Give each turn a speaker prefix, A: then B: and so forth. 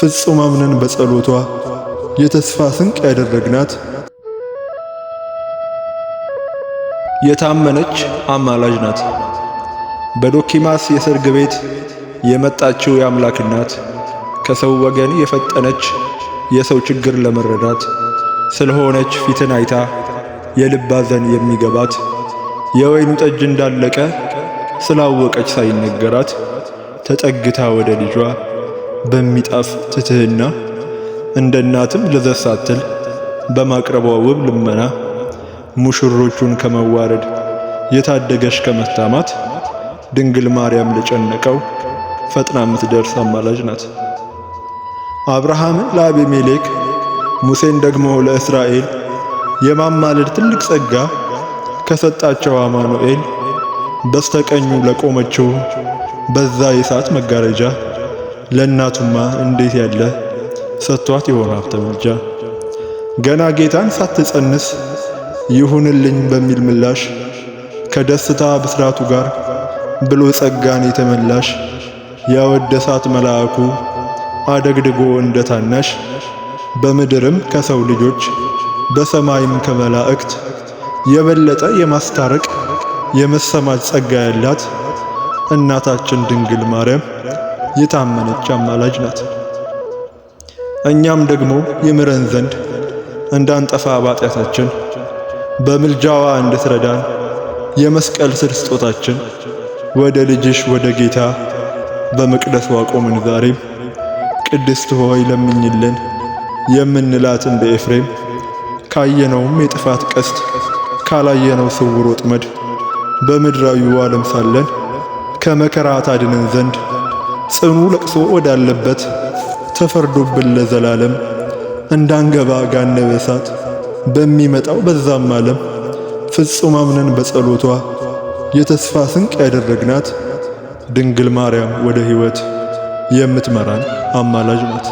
A: ፍጹም አምነን በጸሎቷ የተስፋ ስንቅ ያደረግናት የታመነች አማላጅ ናት። በዶኪማስ የሰርግ ቤት የመጣችው የአምላክ እናት ከሰው ወገን የፈጠነች የሰው ችግር ለመረዳት ስለሆነች ፊትን አይታ የልብ ሐዘን የሚገባት የወይኑ ጠጅ እንዳለቀ ስላወቀች ሳይነገራት ተጠግታ ወደ ልጇ በሚጣፍ ትትህና እንደ እናትም ለዘዝ ሳትል በማቅረቧ ውብ ልመና ሙሽሮቹን ከመዋረድ የታደገች ከመታማት ድንግል ማርያም ለጨነቀው ፈጥና የምትደርስ አማላጅ ናት። አብርሃምን ለአቤሜሌክ ሙሴን ደግሞ ለእስራኤል የማማለድ ትልቅ ጸጋ ከሰጣቸው አማኑኤል በስተቀኙ ለቆመችው በዛ የእሳት መጋረጃ ለእናቱማ እንዴት ያለ ሰጥቷት ይሆን ሀብተ ምልጃ። ገና ጌታን ሳትጸንስ ይሁንልኝ በሚል ምላሽ ከደስታ ብስራቱ ጋር ብሎ ጸጋን የተመላሽ ያወደሳት መልአኩ አደግድጎ እንደ ታናሽ በምድርም ከሰው ልጆች በሰማይም ከመላእክት የበለጠ የማስታረቅ የመሰማት ጸጋ ያላት እናታችን ድንግል ማርያም የታመነች አማላጅ ናት። እኛም ደግሞ ይምረን ዘንድ እንዳንጠፋ ባጢአታችን በምልጃዋ እንድትረዳን የመስቀል ስር ስጦታችን ወደ ልጅሽ ወደ ጌታ በመቅደሱ አቆምን ዛሬም። ቅድስት ሆይ ለምኝልን የምንላት እንደ ኤፍሬም ካየነውም የጥፋት ቀስት ካላየነው ስውር ወጥመድ በምድራዊው ዓለም ሳለን ከመከራ ታድነን ዘንድ ጽኑ ለቅሶ ወዳለበት ተፈርዶብን ለዘላለም እንዳንገባ ገሃነመ እሳት በሚመጣው በዛም ዓለም ፍጹም አምነን በጸሎቷ የተስፋ ስንቅ ያደረግናት ድንግል ማርያም ወደ ሕይወት የምትመራን አማላጅ ናት።